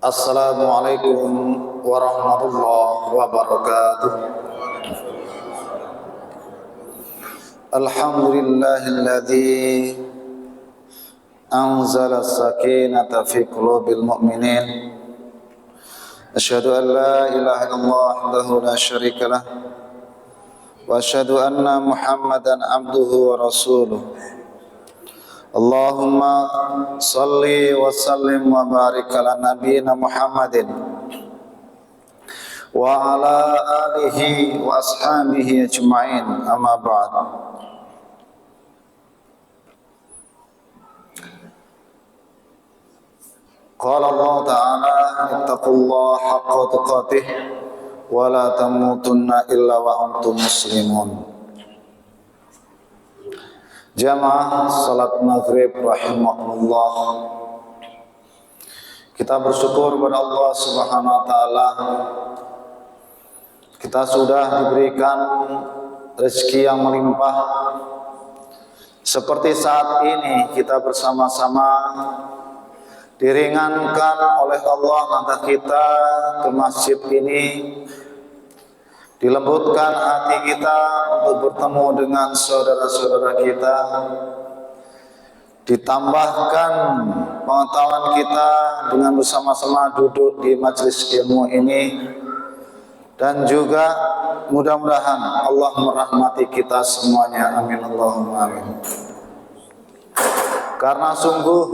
Assalamualaikum warahmatullahi wabarakatuh. Alhamdulillahilladzi anzala as-sakinata fi qulubil mu'minin. Asyhadu an la ilaha illallah wahdahu la syarika lah wa asyhadu anna Muhammadan abduhu wa rasuluh. Allahumma salli wa sallim wa barik ala nabiyyina Muhammadin wa ala alihi wa ashabihi ajma'in, amma ba'd. Qala Allah ta'ala ittaqullaha haqqa tuqatih wa la tamutunna illa wa antum muslimun. Jamaah salat maghrib rahimahullah, kita bersyukur kepada Allah subhanahu wa ta'ala. Kita sudah diberikan rezeki yang melimpah. Seperti saat ini kita bersama-sama diringankan oleh Allah langkah kita ke masjid ini, dilembutkan hati kita untuk bertemu dengan saudara-saudara kita, ditambahkan pengetahuan kita dengan bersama-sama duduk di majelis ilmu ini, dan juga mudah-mudahan Allah merahmati kita semuanya, amin Allahumma amin. Karena sungguh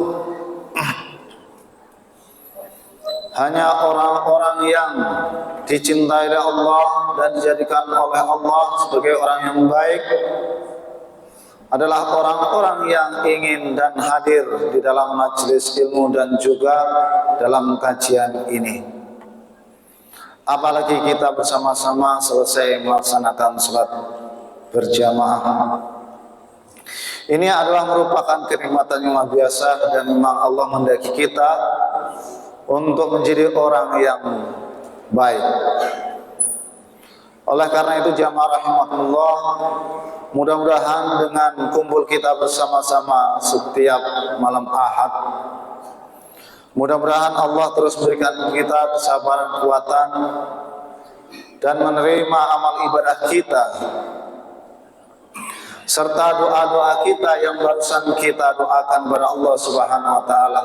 hanya orang-orang yang dicintai oleh Allah dan dijadikan oleh Allah sebagai orang yang baik adalah orang-orang yang ingin dan hadir di dalam majelis ilmu dan juga dalam kajian ini. Apalagi kita bersama-sama selesai melaksanakan salat berjamaah. Ini adalah merupakan kenikmatan yang luar biasa, dan memang Allah mendaki kita untuk menjadi orang yang baik. Oleh karena itu jamaah rahimahullah, mudah-mudahan dengan kumpul kita bersama-sama setiap malam Ahad, mudah-mudahan Allah terus berikan kita kesabaran, kekuatan, dan menerima amal ibadah kita serta doa-doa kita yang barusan kita doakan kepada Allah subhanahu wa ta'ala,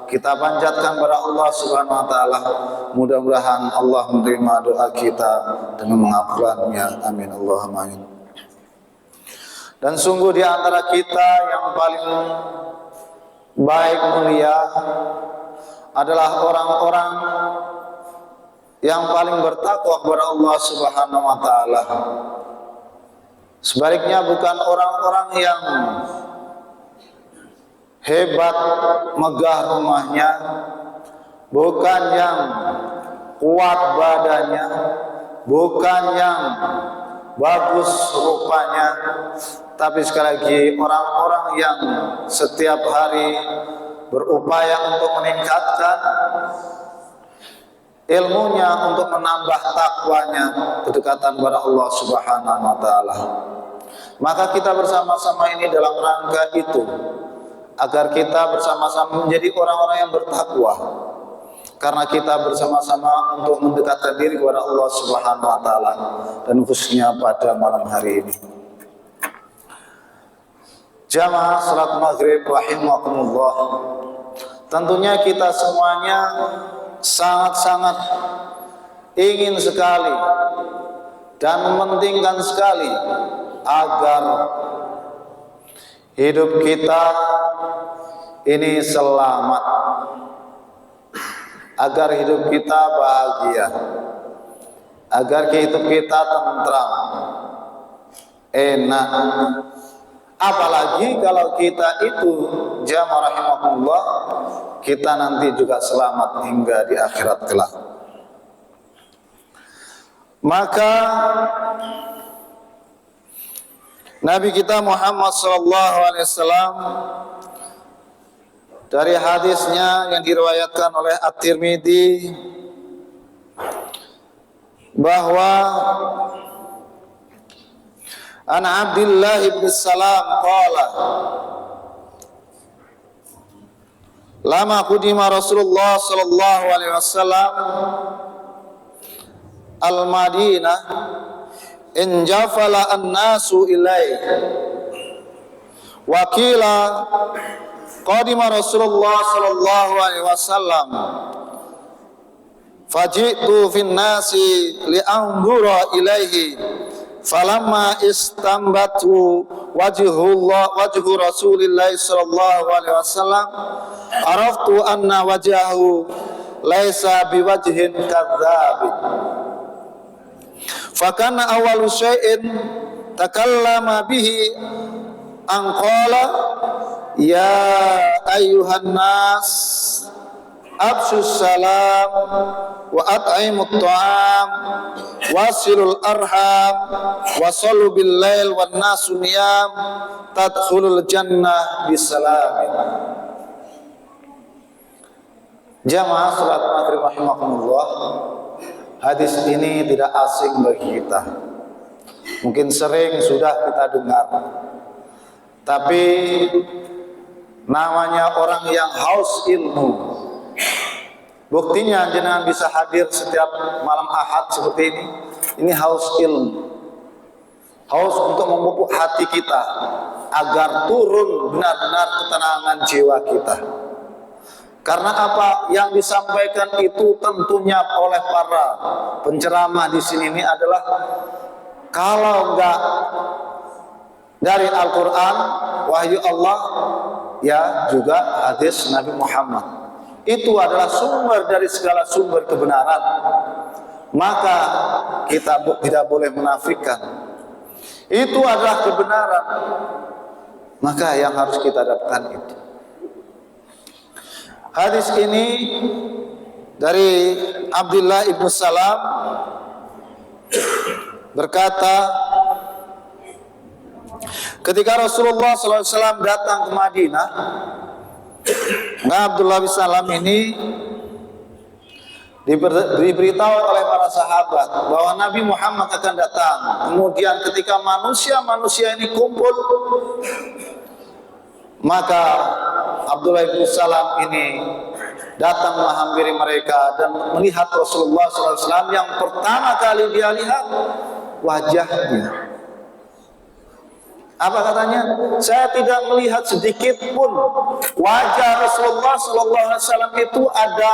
kita panjatkan kepada Allah subhanahu wa ta'ala. Mudah-mudahan Allah menerima doa kita dan mengabulkannya, amin Allahumma amin. Dan sungguh di antara kita yang paling baik mulia adalah orang-orang yang paling bertakwa kepada Allah subhanahu wa ta'ala. Sebaliknya bukan orang-orang yang hebat megah rumahnya, bukan yang kuat badannya, bukan yang bagus rupanya, tapi sekali lagi orang-orang yang setiap hari berupaya untuk meningkatkan ilmunya, untuk menambah takwanya, kedekatan kepada Allah subhanahu wa ta'ala. Maka kita bersama-sama ini dalam rangka itu, agar kita bersama-sama menjadi orang-orang yang bertakwa, karena kita bersama-sama untuk mendekatkan diri kepada Allah subhanahu wa ta'ala, dan khususnya pada malam hari ini. Jamaah salat maghrib rahimakumullah, tentunya kita semuanya sangat-sangat ingin sekali dan mementingkan sekali agar hidup kita ini selamat, agar hidup kita bahagia, agar hidup kita tentram, enak. Apalagi kalau kita itu jamaah rahimahullah, kita nanti juga selamat hingga di akhirat kelak. Maka Nabi kita Muhammad SAW, dari hadisnya yang diriwayatkan oleh At-Tirmidzi, bahwa an Abdullah ibn Salam qala lama qudima Rasulullah sallallahu alaihi wasallam al-Madinah injafala an-nasu ilaih wa qila qadima Rasulullah sallallahu alaihi wasallam faji'tu fin nasi li'anzura ilaihi falamma istambatu wajhu Rasulillah sallallahu alaihi wasallam araftu anna wajhahu laisa biwajhin kadzabin fakana awwalu syai'in takallama bihi an qala ya ayyuhan nas abshus salam wa at'imut ta'am wasilul arham wasallu bil lail wan nasu niyam tadkhulul jannah bisalamin. Jamaah salat maghrib rahimakumullah, hadis ini tidak asing bagi kita, mungkin sering sudah kita dengar, tapi namanya orang yang haus ilmu. Buktinya jenengan bisa hadir setiap malam Ahad seperti ini haus ilmu, haus untuk memupuk hati kita agar turun benar-benar ketenangan jiwa kita. Karena apa yang disampaikan itu tentunya oleh para penceramah di sini ini adalah kalau enggak dari Al-Quran wahyu Allah, ya juga hadis Nabi Muhammad. Itu adalah sumber dari segala sumber kebenaran. Maka kita tidak boleh menafikan. Itu adalah kebenaran. Maka yang harus kita dapatkan itu. Hadis ini dari Abdullah ibn Salam berkata, ketika Rasulullah SAW datang ke Madinah, Abdullah bin Salam ini diberitahu oleh para sahabat bahwa Nabi Muhammad akan datang. Kemudian ketika manusia-manusia ini kumpul, maka Abdullah bin Salam ini datang menghampiri mereka dan melihat Rasulullah SAW. Yang pertama kali dia lihat wajahnya. Apa katanya? Saya tidak melihat sedikit pun wajah Rasulullah SAW itu ada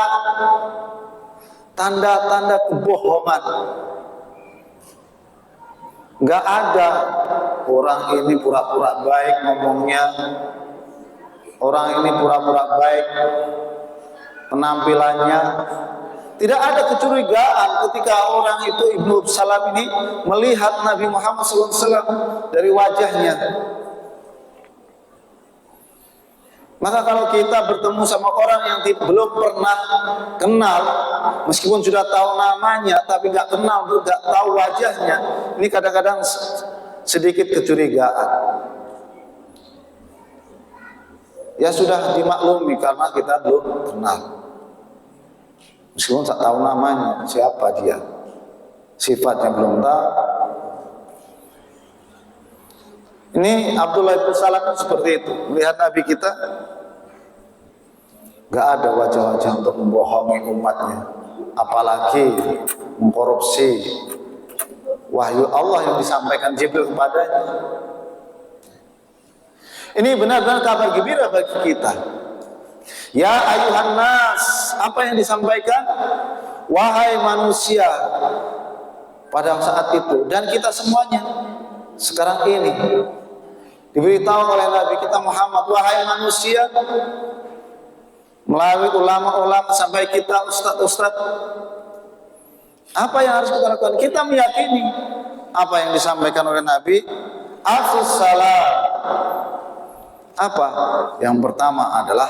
tanda-tanda kebohongan. Gak ada orang ini pura-pura baik ngomongnya, orang ini pura-pura baik penampilannya. Tidak ada kecurigaan ketika orang itu Ibnu Salam ini melihat Nabi Muhammad SAW dari wajahnya. Maka kalau kita bertemu sama orang yang belum pernah kenal, meskipun sudah tahu namanya, tapi nggak kenal, nggak tahu wajahnya, ini kadang-kadang sedikit kecurigaan. Ya sudah dimaklumi karena kita belum kenal. Meskipun tak tahu namanya, siapa dia, sifatnya belum tahu. Ini Abdullah bin Salam seperti itu, melihat Nabi kita, gak ada wajah-wajah untuk membohongi umatnya, apalagi mengkorupsi wahyu Allah yang disampaikan Jibril kepadanya. Ini benar-benar kabar gembira bagi kita. Ya ayuhan nas, apa yang disampaikan? Wahai manusia pada saat itu, dan kita semuanya sekarang ini diberitahu oleh Nabi kita Muhammad, wahai manusia, melalui ulama-ulama sampai kita ustadz-ustadz. Apa yang harus kita lakukan? Kita meyakini apa yang disampaikan oleh Nabi. Afshus salam. Apa? Yang pertama adalah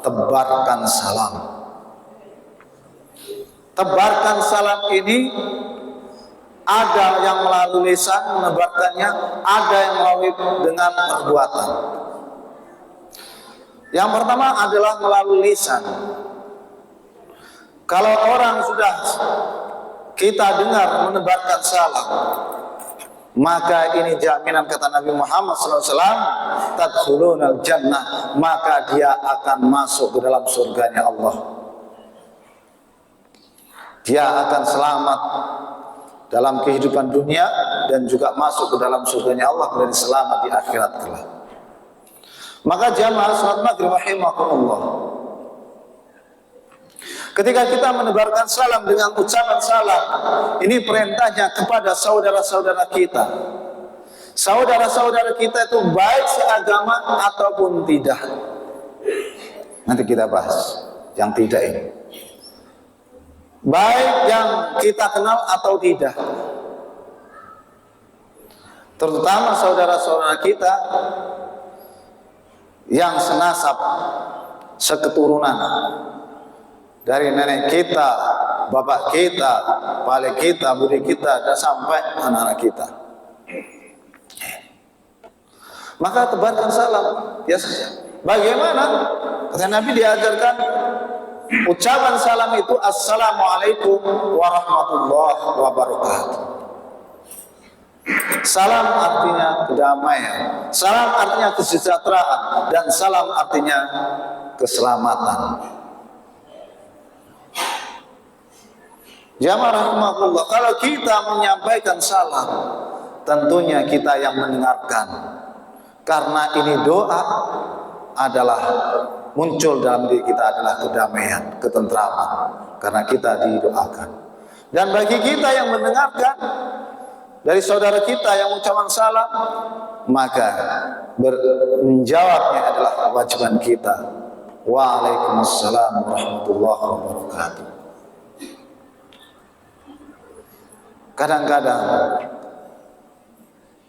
tebarkan salam. Tebarkan salam ini ada yang melalui lisan menebarkannya, ada yang melalui dengan perbuatan. Yang pertama adalah melalui lisan. Kalau orang sudah kita dengar menebarkan salam, maka ini jaminan kata Nabi Muhammad SAW, tadkhulunal jannah, maka dia akan masuk ke dalam surganya Allah. Dia akan selamat dalam kehidupan dunia dan juga masuk ke dalam surganya Allah dan selamat di akhirat kelak. Maka jamaah salat maghrib rahimakumullah, ketika kita menebarkan salam dengan ucapan salam, ini perintahnya kepada saudara-saudara kita. Saudara-saudara kita itu baik seagama ataupun tidak. Nanti kita bahas yang tidak ini. Baik yang kita kenal atau tidak. Terutama saudara-saudara kita yang senasab, seketurunan dari nenek kita, bapak kita, pale kita, budi kita, dan sampai anak-anak kita. Maka tebarkan salam, ya saja. Bagaimana? Kata Nabi diajarkan ucapan salam itu assalamualaikum warahmatullahi wabarakatuh. Salam artinya kedamaian, salam artinya kesejahteraan, dan salam artinya keselamatan. Jamaah rahimakumullah, kalau kita menyampaikan salam, tentunya kita yang mendengarkan, karena ini doa adalah muncul dalam diri kita adalah kedamaian, ketentraman, karena kita didoakan. Dan bagi kita yang mendengarkan dari saudara kita yang ucapan salam, maka menjawabnya adalah kewajiban kita. Waalaikumsalam warahmatullahi wabarakatuh. Kadang-kadang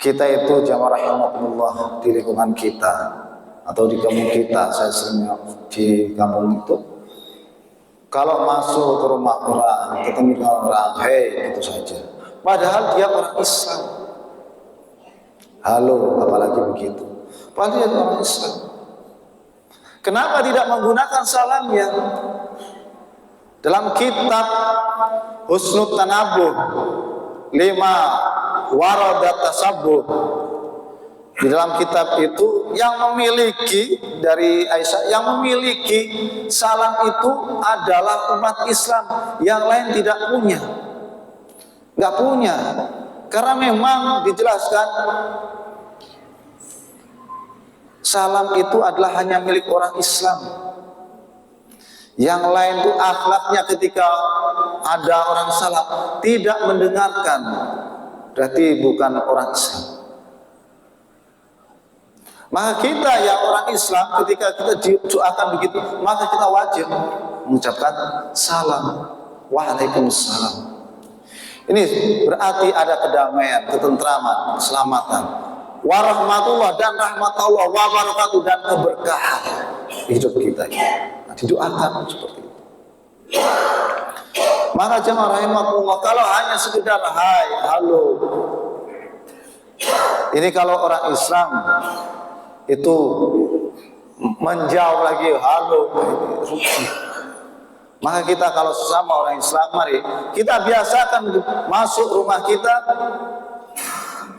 kita itu jamaah rahimakumullah di lingkungan kita atau di kampung kita, saya sering di kampung itu, kalau masuk ke rumah orang, ketemu dengan orang, hei, gitu saja. Padahal dia orang Islam. Halo, apalagi begitu. Padahal dia orang Islam. Kenapa tidak menggunakan salamnya? Dalam kitab Husnul Tanabuh 5 Waradat Tasabbuh, di dalam kitab itu yang memiliki dari Aisyah, yang memiliki salam itu adalah umat Islam, yang lain tidak punya. Nggak punya, karena memang dijelaskan salam itu adalah hanya milik orang Islam. Yang lain itu akhlaknya ketika ada orang salam tidak mendengarkan, berarti bukan orang Islam. Maka kita yang orang Islam, ketika kita didoakan begitu, maka kita wajib mengucapkan salam. Waalaikumsalam. Ini berarti ada kedamaian, ketentraman, keselamatan, warahmatullah, dan rahmat Allah, wabarakatuh, dan keberkahan hidup kita. Nah, didoakan seperti itu. Maka jemaah rahimakumullah, kalau hanya sekedar hai, halo, ini kalau orang Islam itu menjawab lagi halo, maka kita kalau sesama orang Islam, mari kita biasakan masuk rumah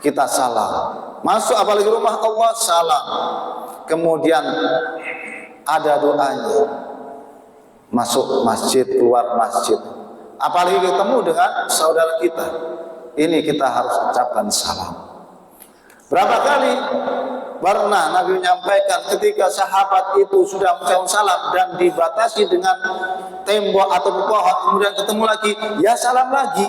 kita salam. Masuk apalagi rumah Allah, salam. Kemudian ada doanya. Masuk masjid, keluar masjid. Apalagi ketemu dengan saudara kita, ini kita harus ucapkan salam. Berapa kali pernah Nabi menyampaikan ketika sahabat itu sudah mengucapkan salam dan dibatasi dengan tembok atau pohon, kemudian ketemu lagi, ya salam lagi.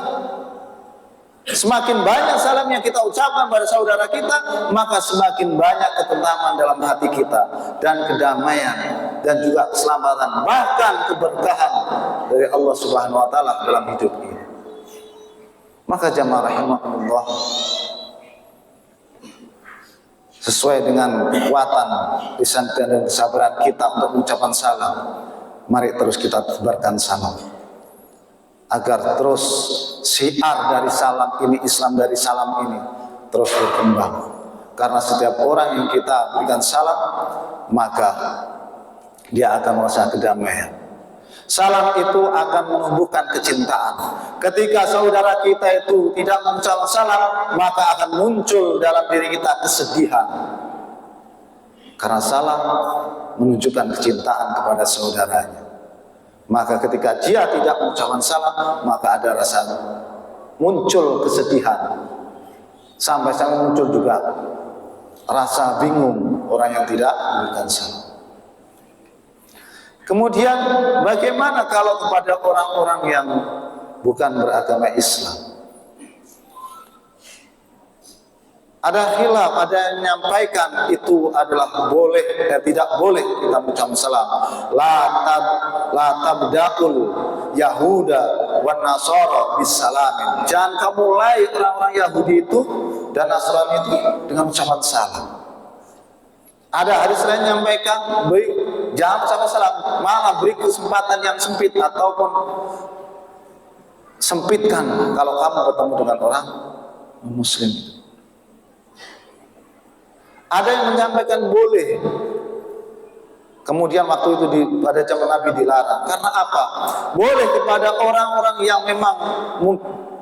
Semakin banyak salam yang kita ucapkan pada saudara kita, maka semakin banyak ketentraman dalam hati kita, dan kedamaian, dan juga keselamatan, bahkan keberkahan dari Allah Subhanahu wa Ta'ala dalam hidup ini. Maka jamaah rahimakumullah, sesuai dengan kekuatan lisan dan kesabaran kita untuk mengucapkan salam, mari terus kita tebarkan salam, agar terus syiar dari salam ini, Islam dari salam ini terus berkembang. Karena setiap orang yang kita berikan salam, maka dia akan merasa kedamaian. Salam itu akan menumbuhkan kecintaan. Ketika saudara kita itu tidak mengucapkan salam, maka akan muncul dalam diri kita kesedihan. Karena salam menunjukkan kecintaan kepada saudaranya. Maka ketika dia tidak mengucapkan salam, maka ada rasa muncul kesedihan. Sampai muncul juga rasa bingung orang yang tidak memberikan salam. Kemudian bagaimana kalau kepada orang-orang yang bukan beragama Islam? Ada khilaf, ada yang menyampaikan itu adalah boleh dan tidak boleh kita mengucapkan salam. La tabda'ul Yahuda wan Nasara bisalamin. Jangan kamu mulai orang-orang Yahudi itu dan Nasrani itu dengan ucapan salam. Ada hadis lain yang menyampaikan, jangan ucapkan salam, malah beri kesempatan yang sempit ataupun sempitkan kalau kamu bertemu dengan orang Muslim itu. Ada yang menyampaikan boleh. Kemudian waktu itu pada zaman Nabi dilarang. Karena apa? Boleh kepada orang-orang yang memang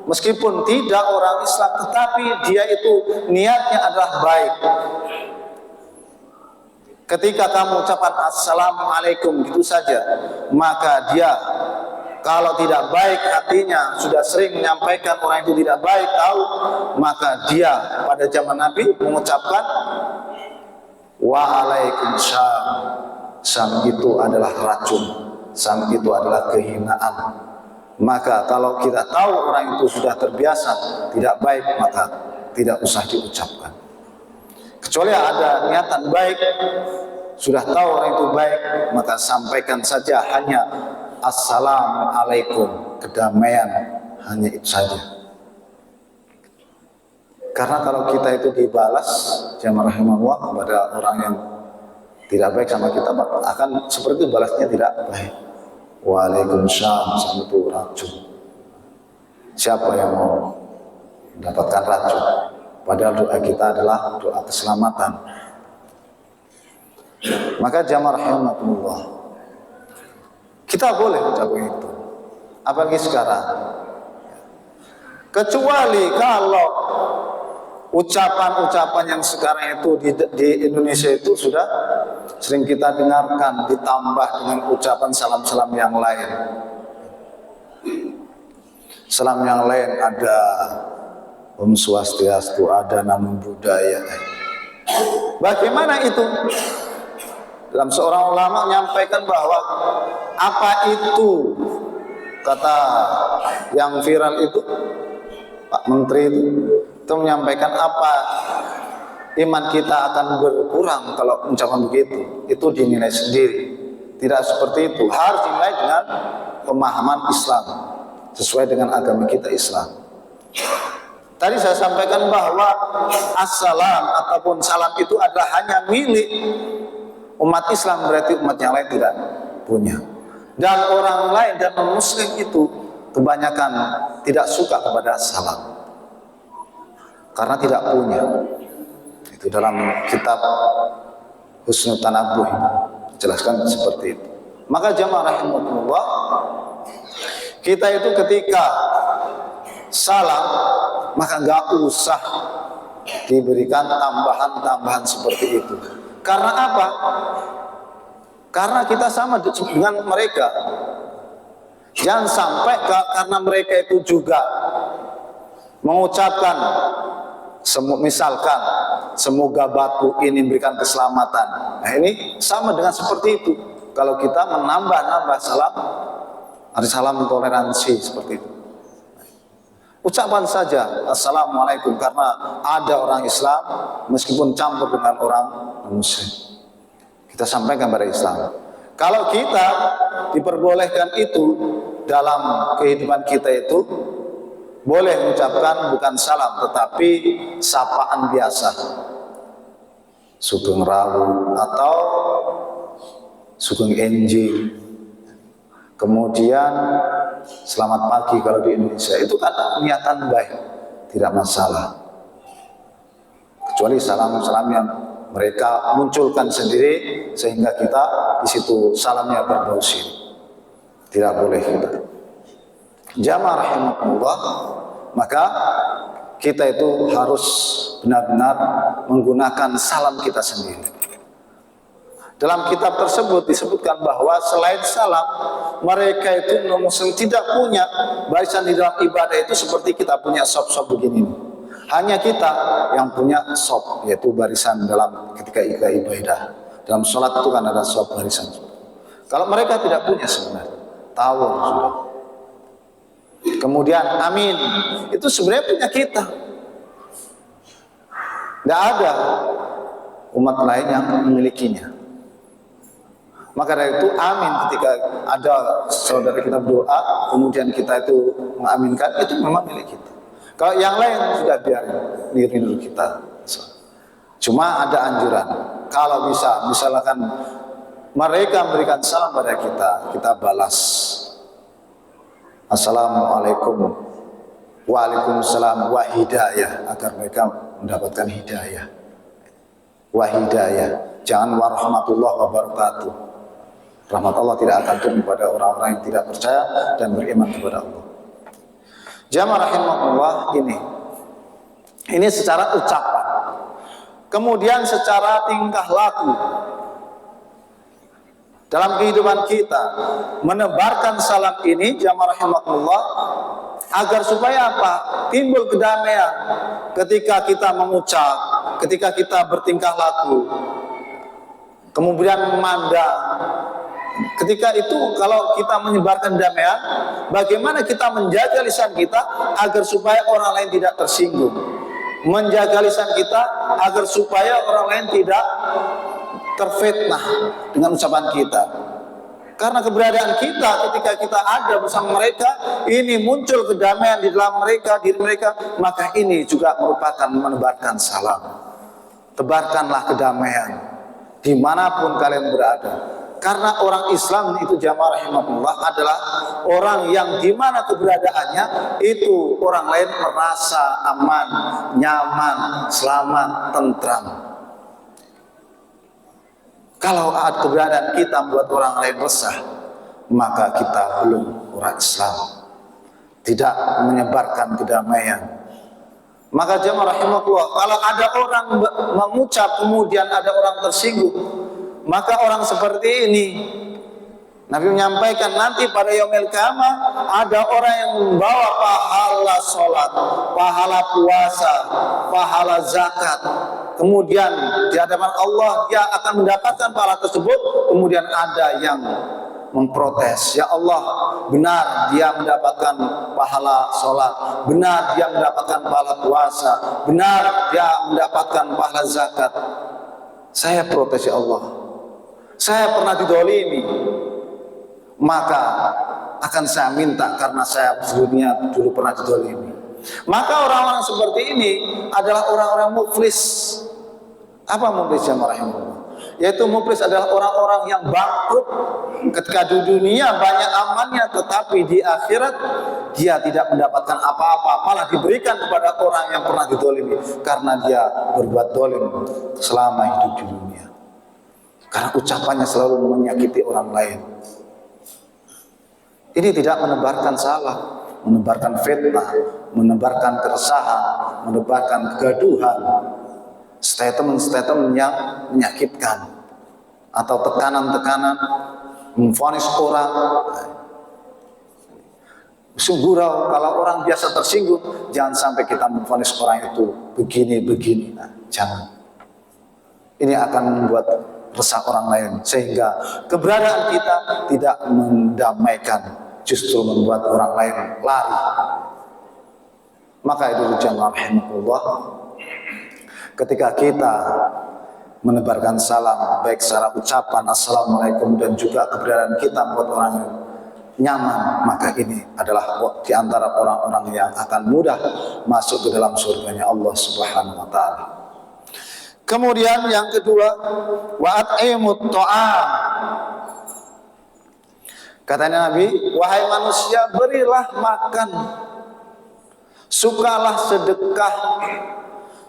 meskipun tidak orang Islam, tetapi dia itu niatnya adalah baik. Ketika kamu ucapkan assalamualaikum gitu saja, maka dia kalau tidak baik hatinya, sudah sering menyampaikan orang itu tidak baik, tahu, maka dia pada zaman Nabi mengucapkan waalaikumsalam. Sam itu adalah racun, sam itu adalah kehinaan. Maka kalau kita tahu orang itu sudah terbiasa tidak baik, maka tidak usah diucapkan. Kecuali ada niatan baik, sudah tahu orang itu baik, maka sampaikan saja hanya assalamualaikum, kedamaian, hanya itu saja. Karena kalau kita itu dibalas jamaah rahimahullah kepada orang yang tidak baik sama kita, akan seperti balasnya tidak baik. Waalaikumsalam, sama itu racun. Siapa yang mau mendapatkan racun? Padahal doa kita adalah doa keselamatan. Maka jamaah rahimahullah, kita boleh mencapai itu, apalagi sekarang. Kecuali kalau ucapan-ucapan yang sekarang itu di Indonesia itu sudah sering kita dengarkan, ditambah dengan ucapan salam-salam yang lain. Salam yang lain ada Om Swastiastu, ada Namo Buddhaya. Bagaimana itu? Dalam seorang ulama menyampaikan bahwa apa itu, kata yang viral itu Pak Menteri itu menyampaikan apa iman kita akan berkurang kalau mengucapkan begitu. Itu dinilai sendiri. Tidak seperti itu. Harus dinilai dengan pemahaman Islam, sesuai dengan agama kita Islam. Tadi saya sampaikan bahwa assalam ataupun salam itu adalah hanya milik umat Islam, berarti umat yang lain tidak punya. Dan orang lain dan non-muslim itu kebanyakan tidak suka kepada salam karena tidak punya. Itu dalam kitab Husnul Tanabuh jelaskan seperti itu. Maka jamaah rahimahullah, kita itu ketika salam maka nggak usah diberikan tambahan-tambahan seperti itu. Karena apa? Karena kita sama dengan mereka. Jangan sampai karena mereka itu juga mengucapkan, misalkan semoga batu ini memberikan keselamatan. Nah ini sama dengan seperti itu. Kalau kita menambah-nambah salam, ada salam toleransi seperti itu. Ucapan saja assalamualaikum karena ada orang Islam meskipun campur dengan orang Muslim. Kita sampaikan pada Islam. Kalau kita diperbolehkan itu dalam kehidupan kita itu, boleh mengucapkan bukan salam tetapi sapaan biasa, sugeng rawu atau sugeng enji, kemudian selamat pagi kalau di Indonesia, itu kan niatan baik, tidak masalah. Kecuali salam-salam yang mereka munculkan sendiri sehingga kita di situ salamnya berbau syirik. Tidak boleh kita. Jamaah rahimakumullah, maka kita itu harus benar-benar menggunakan salam kita sendiri. Dalam kitab tersebut disebutkan bahwa selain salam, mereka itu non-muslim tidak punya barisan di dalam ibadah itu seperti kita punya sop-sop begini. Hanya kita yang punya sop, yaitu barisan dalam ketika ibadah. Dalam sholat itu kan ada sop barisan. Kalau mereka tidak punya sebenarnya, tawur sudah. Kemudian amin, itu sebenarnya punya kita. Tidak ada umat lain yang memilikinya. Maka dari itu amin, ketika ada saudara kita berdoa, kemudian kita itu mengaminkan, itu memang milik kita. Kalau yang lain sudah biarin, diri dulu kita. Cuma ada anjuran, kalau bisa, misalkan mereka memberikan salam pada kita, kita balas. Assalamualaikum, waalaikumsalam, wa hidayah, agar mereka mendapatkan hidayah. Wa hidayah, jangan warahmatullahi wabarakatuh. Rahmat Allah tidak akan turun kepada orang-orang yang tidak percaya dan beriman kepada Allah. Jamaah rahimahullah, ini secara ucapan. Kemudian secara tingkah laku dalam kehidupan kita, menebarkan salam ini jamaah rahimahullah, agar supaya apa? Timbul kedamaian ketika kita mengucap, ketika kita bertingkah laku, kemudian memandang. Ketika itu kalau kita menyebarkan damaian, bagaimana kita menjaga lisan kita agar supaya orang lain tidak tersinggung, menjaga lisan kita agar supaya orang lain tidak terfitnah dengan ucapan kita. Karena keberadaan kita ketika kita ada bersama mereka, ini muncul kedamaian di dalam mereka, diri mereka, maka ini juga merupakan menebarkan salam. Tebarkanlah kedamaian dimanapun kalian berada. Karena orang Islam itu jamaah rahimahullah adalah orang yang dimana keberadaannya itu orang lain merasa aman, nyaman, selamat, tentram. Kalau keberadaan kita membuat orang lain resah, maka kita belum orang Islam, tidak menyebarkan kedamaian. Maka jamaah rahimahullah, kalau ada orang mengucap kemudian ada orang tersinggung, maka orang seperti ini Nabi menyampaikan nanti pada yaumil qiyamah ada orang yang membawa pahala sholat, pahala puasa, pahala zakat. Kemudian di hadapan Allah dia akan mendapatkan pahala tersebut. Kemudian ada yang memprotes, ya Allah, benar dia mendapatkan pahala sholat, benar dia mendapatkan pahala puasa, benar dia mendapatkan pahala zakat. Saya protes, ya Allah, saya pernah didolimi, maka akan saya minta karena saya sebelumnya dulu pernah didolimi. Maka orang-orang seperti ini adalah orang-orang muflis. Apa muflis jamaah rahimahullah? Yaitu muflis adalah orang-orang yang bangkrut ketika di dunia banyak amannya, tetapi di akhirat dia tidak mendapatkan apa-apa, malah diberikan kepada orang yang pernah didolimi karena dia berbuat dolim selama hidup di dunia. Karena ucapannya selalu menyakiti orang lain. Ini tidak menebarkan salah, menebarkan fitnah, menebarkan keresahan, menebarkan kegaduhan, statement-statement yang menyakitkan atau tekanan-tekanan, memvonis orang. Gurau, kalau orang biasa tersinggung, jangan sampai kita memvonis orang itu begini-begini. Nah, jangan. Ini akan membuat resah orang lain, sehingga keberadaan kita tidak mendamaikan, justru membuat orang lain lari. Maka itu jamaah rahimahullah, ketika kita menebarkan salam baik secara ucapan assalamualaikum dan juga keberadaan kita membuat orang nyaman, maka ini adalah di antara orang-orang yang akan mudah masuk ke dalam surganya Allah Subhanahu wa taala. Kemudian yang kedua, wa at'imut ta'am. Katanya Nabi, wahai manusia, berilah makan, sukalah sedekah,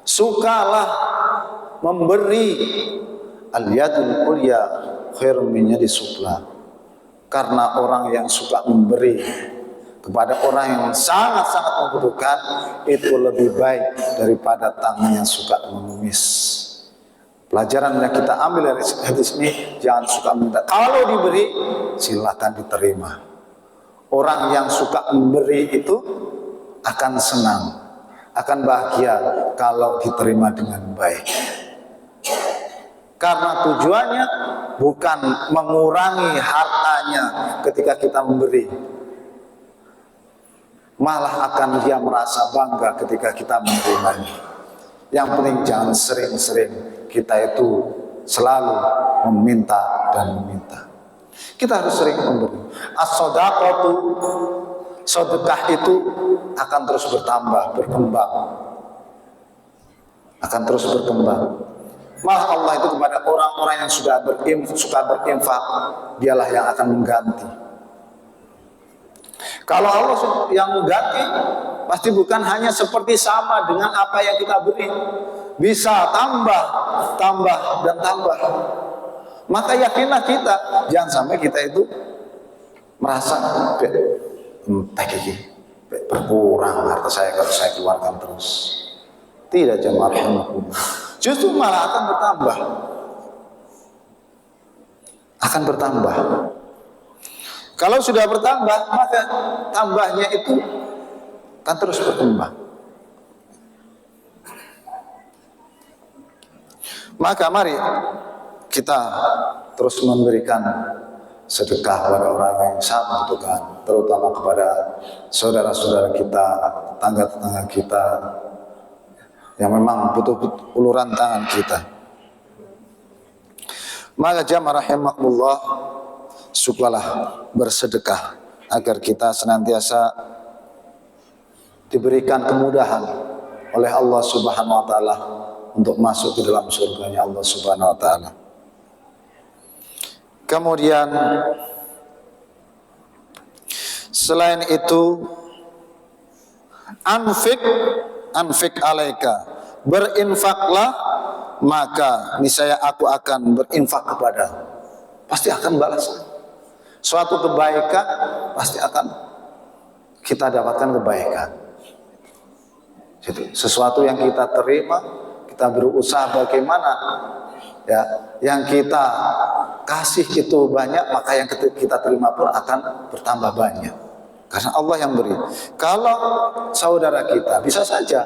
sukalah memberi. Al-yadul ulya khairun min yadis sufla. Karena orang yang suka memberi kepada orang yang sangat-sangat membutuhkan itu lebih baik daripada tangan yang suka mengemis. Pelajaran yang kita ambil dari hadis ini, jangan suka minta. Kalau diberi, silakan diterima. Orang yang suka memberi itu akan senang, akan bahagia kalau diterima dengan baik. Karena tujuannya bukan mengurangi hartanya ketika kita memberi, malah akan dia merasa bangga ketika kita menerimanya. Yang penting jangan sering-sering kita itu selalu meminta dan meminta. Kita harus sering memberi. As-shadaqatu, sedekah itu akan terus bertambah, berkembang. Akan terus berkembang. Malah Allah itu kepada orang-orang yang suka berinfak, dialah yang akan mengganti. Kalau Allah yang mengganti, pasti bukan hanya seperti sama dengan apa yang kita beri. Bisa tambah, dan tambah. Maka yakinlah kita, jangan sampai kita itu merasa berkurang harta saya kalau saya keluarkan terus. Tidak, jemaah rahimakumullah. Justru malah akan bertambah. Akan bertambah. Kalau sudah bertambah, maka tambahnya itu akan terus berkembang. Maka mari kita terus memberikan sedekah kepada orang yang sangat membutuhkan, terutama kepada saudara-saudara kita, tetangga-tetangga kita yang memang butuh uluran tangan kita. Maka jamaah rahimakumullah, sukalah bersedekah agar kita senantiasa diberikan kemudahan oleh Allah Subhanahu wa taala untuk masuk ke dalam surganya Allah Subhanahu wa taala. Kemudian selain itu, anfik alaika, berinfaklah, maka niscaya aku akan berinfak kepada. Pasti akan balas. Suatu kebaikan pasti akan kita dapatkan kebaikan. Sesuatu yang kita terima, kita berusaha bagaimana ya, yang kita kasih itu banyak, maka yang kita terima pun akan bertambah banyak. Karena Allah yang beri. Kalau saudara kita, bisa saja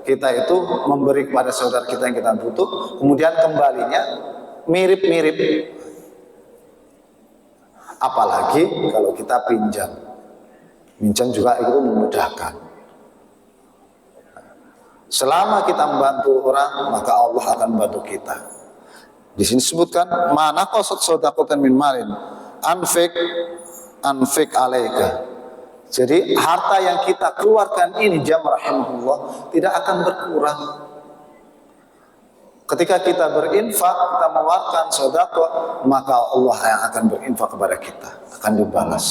kita itu memberi kepada saudara kita yang kita butuh, kemudian kembalinya mirip-mirip. Apalagi kalau kita pinjam. Pinjam juga itu memudahkan. Selama kita membantu orang, maka Allah akan membantu kita. Di sini disebutkan, mana qasad shadaqatan min malin, anfik alaika. Jadi harta yang kita keluarkan ini, jamaah rahimahullah, tidak akan berkurang. Ketika kita berinfak, kita mengeluarkan sedekah, maka Allah yang akan berinfak kepada kita, akan dibalas.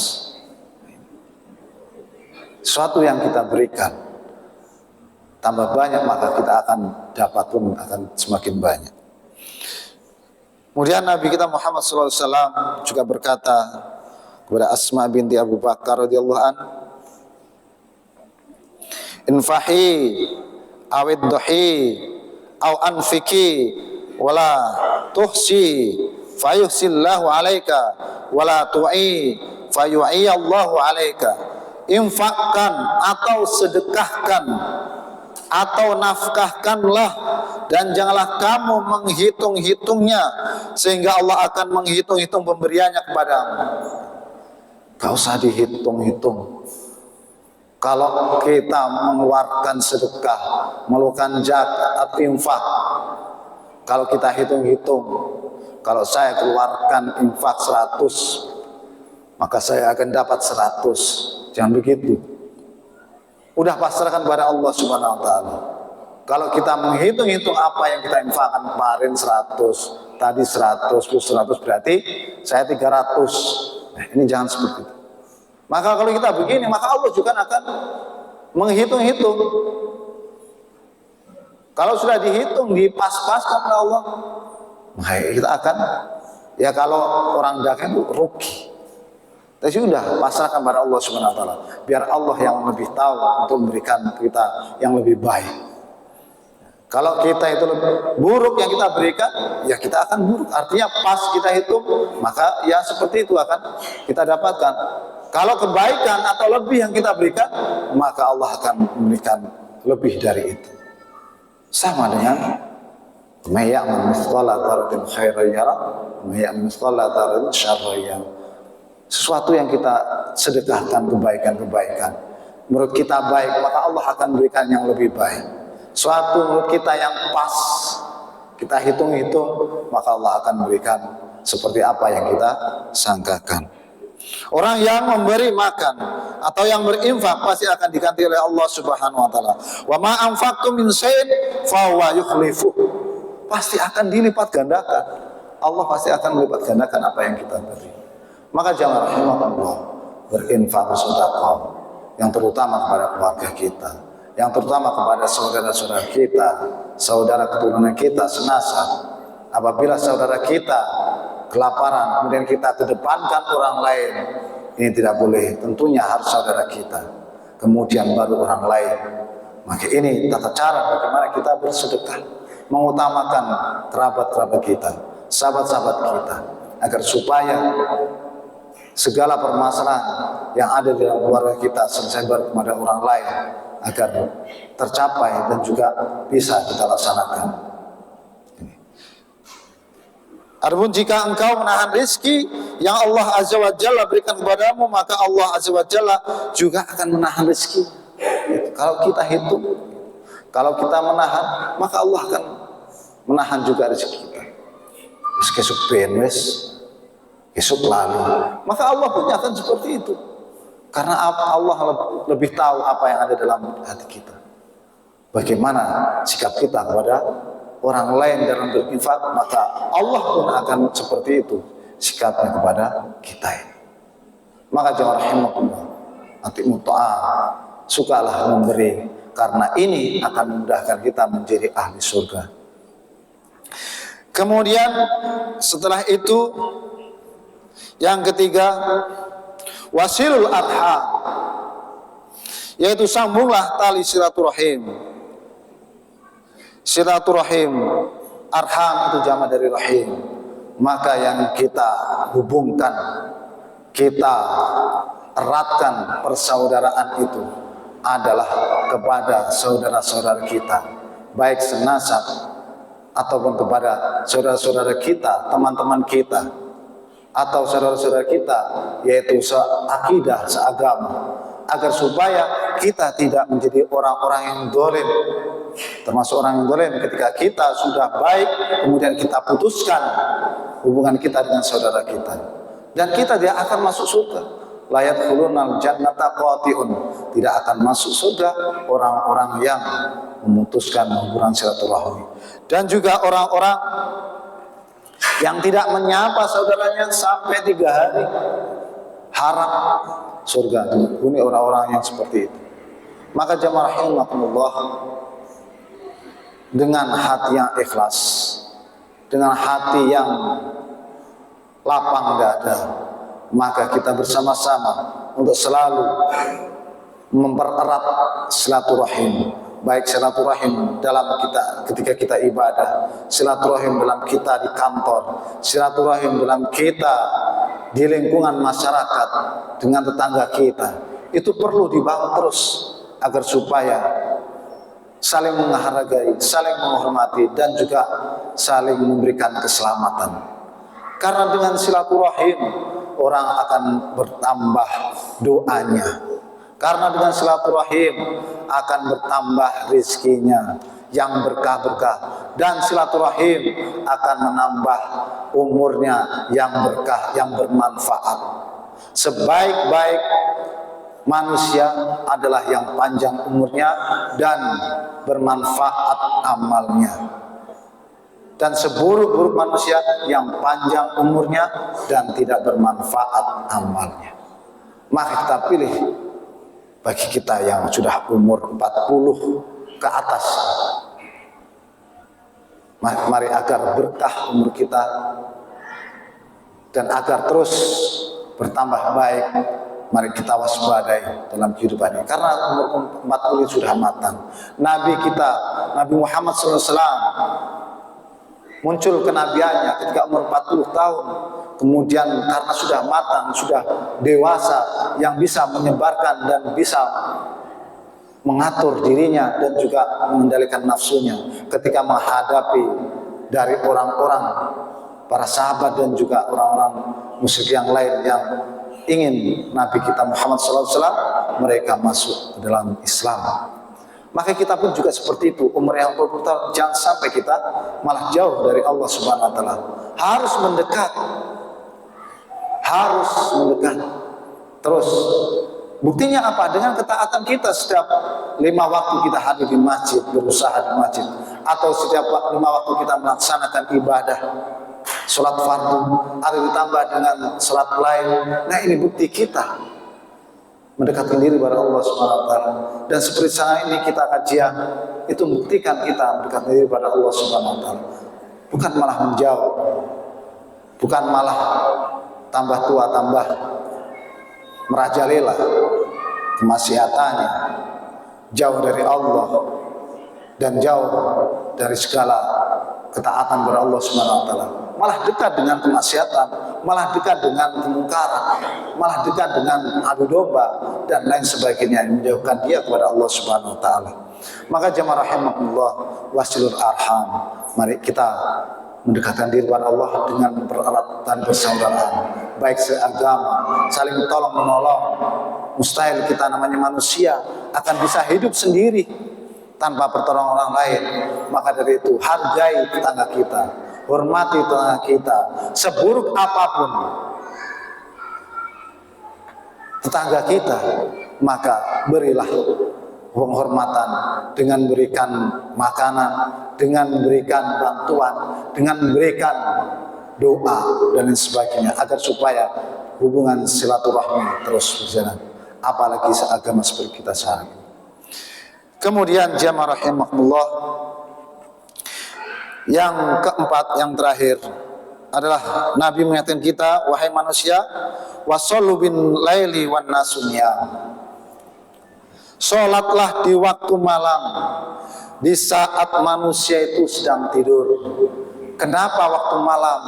Sesuatu yang kita berikan tambah banyak, maka kita akan dapat pun akan semakin banyak. Kemudian Nabi kita Muhammad SAW juga berkata kepada Asma binti Abu Bakar radhiyallahu an, infahi awid duhi aw anfiki wala tuhsi fayuhsillahu alaika wala tu'i fayu'iyallahu alaika. Infakkan atau sedekahkan atau nafkahkanlah, dan janganlah kamu menghitung-hitungnya sehingga Allah akan menghitung-hitung pemberiannya kepadamu. Gak usah dihitung-hitung. Kalau kita mengeluarkan sedekah, melakukan zakat, infak, kalau kita hitung-hitung, kalau saya keluarkan infak 100, maka saya akan dapat 100. Jangan begitu. Udah pasrahkan kepada Allah Subhanahu wa taala. Kalau kita menghitung-hitung apa yang kita infakkan kemarin 100, tadi 100 plus 100 berarti saya 300. Nah, ini jangan seperti itu. Maka kalau kita begini, maka Allah juga akan menghitung-hitung. Kalau sudah dihitung, dipas-paskan oleh Allah, maka kita akan, ya kalau orang dagang itu rugi. Tapi sudah pasrahkan pada Allah Subhanahu wa taala. Biar Allah yang lebih tahu untuk memberikan kita yang lebih baik. Kalau kita itu buruk yang kita berikan, ya kita akan buruk. Artinya pas kita hitung, maka ya seperti itu akan kita dapatkan. Kalau kebaikan atau lebih yang kita berikan, maka Allah akan memberikan lebih dari itu. Sama dengan may ya'mal mithqala dzarratin khairan yarah, may ya'mal mithqala dzarratin syarran yarah. Sesuatu yang kita sedekahkan kebaikan-kebaikan, menurut kita baik, maka Allah akan berikan yang lebih baik. Suatu menurut kita yang pas, kita hitung-hitung, maka Allah akan berikan seperti apa yang kita sangkakan. Orang yang memberi makan atau yang berinfak pasti akan diganti oleh Allah Subhanahu wa taala. Wa ma anfaqtum min syai'in fa huwa yukhlifu. Pasti akan dilipat gandakan. Allah pasti akan melipat gandakan apa yang kita beri. Maka jangan rahimahullah berinfak sedekah yang terutama kepada keluarga kita, yang terutama kepada saudara-saudara kita, saudara keturunan kita senasab. Apabila saudara kita kelaparan, kemudian kita kedepankan orang lain, ini tidak boleh. Tentunya harus saudara kita, kemudian baru orang lain. Maka ini tata cara bagaimana kita bersedekah, mengutamakan kerabat-kerabat kita, sahabat-sahabat kita, agar supaya segala permasalahan yang ada di dalam keluarga kita selesai kepada orang lain agar tercapai dan juga bisa kita laksanakan. Adapun jika engkau menahan rezeki yang Allah Azza wa Jalla berikan kepadamu, maka Allah Azza wa Jalla juga akan menahan rezeki. Kalau kita hitung, kalau kita menahan, maka Allah akan menahan juga rezeki kita. Kesuk ben wis, esok lalu, maka Allah pun akan seperti itu. Karena Allah lebih tahu apa yang ada dalam hati kita. Bagaimana sikap kita kepada orang lain dalam berinfak, maka Allah pun akan seperti itu sikapnya kepada kita ini. Maka jangan rahimahullah, nanti muta'ah, sukalah memberi, karena ini akan memudahkan kita menjadi ahli surga. Kemudian setelah itu yang ketiga, wasilul arham, yaitu sambunglah tali silaturahim. Silaturahim, arham itu jama dari rahim. Maka yang kita hubungkan, kita eratkan persaudaraan itu adalah kepada saudara-saudara kita, baik senasab ataupun kepada saudara-saudara kita, teman-teman kita, atau saudara-saudara kita, yaitu seakidah, seagama, agar supaya kita tidak menjadi orang-orang yang dolim. Termasuk orang yang dolim ketika kita sudah baik, kemudian kita putuskan hubungan kita dengan saudara kita, dan kita tidak akan masuk surga. La yadkhulunal jannata qati'un, tidak akan masuk surga orang-orang yang memutuskan hubungan silaturahmi. Dan juga orang-orang yang tidak menyapa saudaranya sampai 3 hari, harap surga. Ini orang-orang yang seperti itu. Maka jamaah rahimakumullah, dengan hati yang ikhlas, dengan hati yang lapang dada, maka kita bersama-sama untuk selalu mempererat silaturahim, baik silaturahim dalam kita ketika kita ibadah, silaturahim dalam kita di kantor, silaturahim dalam kita di lingkungan masyarakat dengan tetangga kita. Itu perlu dibangun terus agar supaya saling menghargai, saling menghormati, dan juga saling memberikan keselamatan. Karena dengan silaturahim orang akan bertambah doanya. Karena dengan silaturahim akan bertambah rizkinya yang berkah-berkah, dan silaturahim akan menambah umurnya yang berkah, yang bermanfaat. Sebaik-baik manusia adalah yang panjang umurnya dan bermanfaat amalnya, dan seburuk-buruk manusia yang panjang umurnya dan tidak bermanfaat amalnya. Maka kita pilih bagi kita yang sudah umur 40 ke atas, mari agar berkah umur kita, dan agar terus bertambah baik. Mari kita waspadai dalam kehidupan ini, karena umur 40 sudah matang. Nabi kita, Nabi Muhammad SAW, muncul kenabiannya ketika umur 40 tahun. Kemudian karena sudah matang, sudah dewasa, yang bisa menyebarkan dan bisa mengatur dirinya dan juga mengendalikan nafsunya ketika menghadapi dari orang-orang, para sahabat dan juga orang-orang musyrik yang lain yang ingin Nabi kita Muhammad SAW mereka masuk ke dalam Islam. Maka kita pun juga seperti itu, umur yang 40 tahun, jangan sampai kita malah jauh dari Allah Subhanahu wa taala. Harus mendekat. Harus mendekat. Terus buktinya apa? Dengan ketaatan kita setiap 5 waktu kita hadir di masjid, berusaha di masjid, atau setiap 5 waktu kita melaksanakan ibadah, sholat fardu, atau ditambah dengan sholat lain. Nah, ini bukti kita mendekatkan diri kepada Allah Subhanahu wa taala. Dan seperti saat ini kita kajian, itu buktikan kita mendekatkan diri kepada Allah Subhanahu wa taala. Bukan malah menjauh. Bukan malah tambah tua, tambah merajalela kemaksiatannya, jauh dari Allah dan jauh dari segala ketaatan kepada Allah Subhanahu wa taala. Malah dekat dengan kemaksiatan, malah dekat dengan kemungkaran, malah dekat dengan adu domba dan lain sebagainya yang menjauhkan dia kepada Allah Subhanahu wa taala. Maka jamaah rahimakumullah, wasilul arham, mari kita mendekatkan diri kepada Allah dengan mempererat tali persaudaraan, baik seagama, saling tolong menolong. Mustahil kita namanya manusia akan bisa hidup sendiri tanpa pertolongan orang lain. Maka dari itu hargai tetangga kita, hormati tetangga kita, seburuk apapun tetangga kita, maka berilah penghormatan dengan memberikan makanan, dengan memberikan bantuan, dengan memberikan doa dan lain sebagainya, agar supaya hubungan silaturahmi terus berjalan, apalagi seagama seperti kita saat ini. Kemudian jamaah rahimakumullah, yang keempat, yang terakhir adalah Nabi mengingatkan kita, wahai manusia, wasallu bin laili wan nasunya, sholatlah di waktu malam, di saat manusia itu sedang tidur. Kenapa waktu malam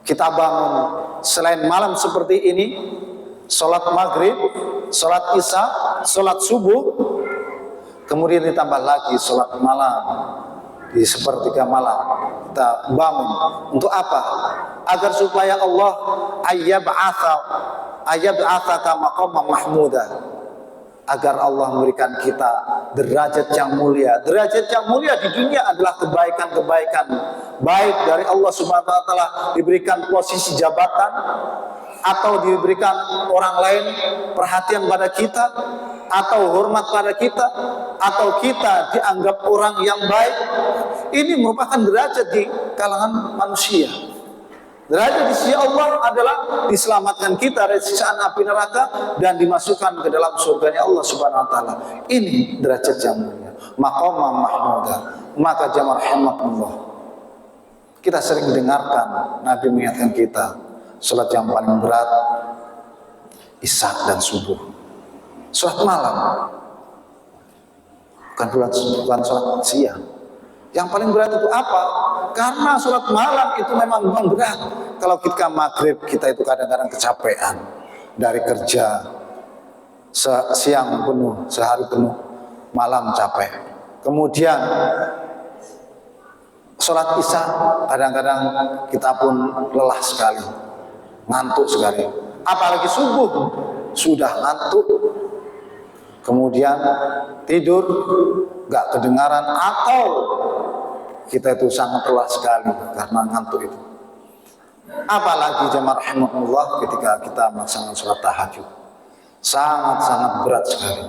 kita bangun? Selain malam seperti ini, sholat maghrib, sholat isya, sholat subuh, kemudian ditambah lagi sholat malam di sepertiga malam kita bangun. Untuk apa? Agar supaya Allah ayyab'atsaka maqaman mahmuda, agar Allah memberikan kita derajat yang mulia. Derajat yang mulia di dunia adalah kebaikan-kebaikan baik dari Allah Subhanahu wa taala, diberikan posisi jabatan, atau diberikan orang lain perhatian pada kita, atau hormat pada kita, atau kita dianggap orang yang baik. Ini merupakan derajat di kalangan manusia. Derajat di sisi Allah adalah diselamatkan kita dari siksaan api neraka dan dimasukkan ke dalam surganya Allah Subhanahu wa taala. Ini derajat yang mulia, maqamah mahmudah. Maka jamaah rahimakumullah, kita sering mendengarkan Nabi mengingatkan kita, salat yang paling berat isya dan subuh. Salat malam, bukan salat siang. Yang paling berat itu apa? Karena sholat malam itu memang berat. Kalau kita maghrib, kita itu kadang-kadang kecapean dari kerja siang penuh, sehari penuh, malam capek. Kemudian sholat isya, kadang-kadang kita pun lelah sekali, ngantuk sekali. Apalagi subuh, sudah ngantuk, kemudian tidur, gak kedengaran, atau kita itu sangat lelah sekali karena ngantuk itu. Apalagi jamaah rahimakumullah ketika kita melaksanakan sholat tahajud, sangat-sangat berat sekali.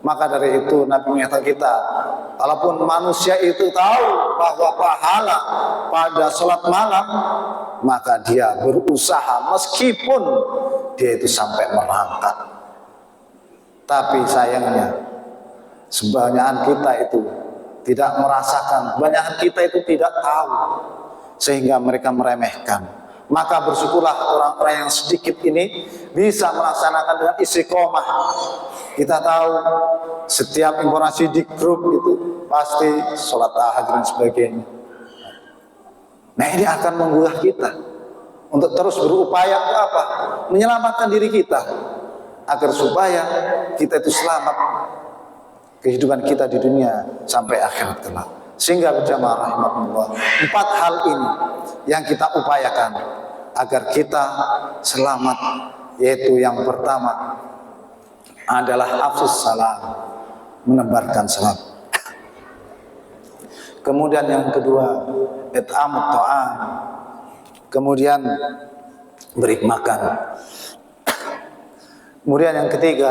Maka dari itu Nabi mengingatkan kita, walaupun manusia itu tahu bahwa pahala pada sholat malam, maka dia berusaha meskipun dia itu sampai merangkak. Tapi sayangnya sebanyakan kita itu tidak merasakan, kebanyakan kita itu tidak tahu, sehingga mereka meremehkan. Maka bersyukurlah orang-orang yang sedikit ini bisa melaksanakan dengan istiqomah. Kita tahu setiap informasi di grup itu pasti sholat tahajud dan sebagainya. Nah, ini akan menggugah kita untuk terus berupaya untuk apa? Menyelamatkan diri kita agar supaya kita itu selamat kehidupan kita di dunia sampai akhirat kelak. Sehingga berjamaah rahimahullah, 4 hal ini yang kita upayakan agar kita selamat, yaitu yang pertama adalah afsus salam, menebarkan salam. Kemudian yang kedua, it'amut ta'am, kemudian beri makan. Kemudian yang ketiga,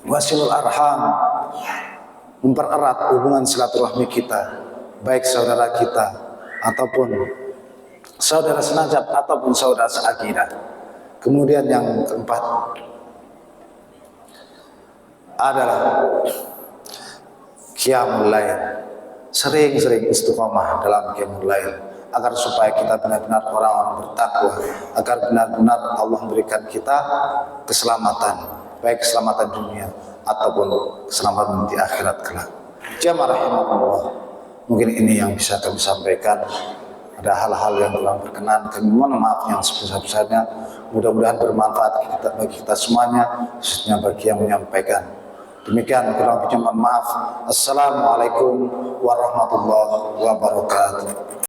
wasilul arham, mempererat hubungan silaturahmi kita, baik saudara kita ataupun saudara senajat ataupun saudara seakidah. Kemudian yang keempat adalah qiyamul lail, sering-sering istiqomah dalam qiyamul lail agar supaya kita benar-benar orang-orang bertakwa, agar benar-benar Allah memberikan kita keselamatan, baik keselamatan dunia ataupun keselamatan di akhirat kelak. Jamaah rahimahullah, mungkin ini yang bisa kami sampaikan. Ada hal-hal yang kurang berkenan, kami mohon maaf yang sebesar-besarnya. Mudah-mudahan bermanfaat bagi kita semuanya, khususnya bagi yang menyampaikan. Demikian, kurang lebihnya mohon maaf. Assalamualaikum warahmatullahi wabarakatuh.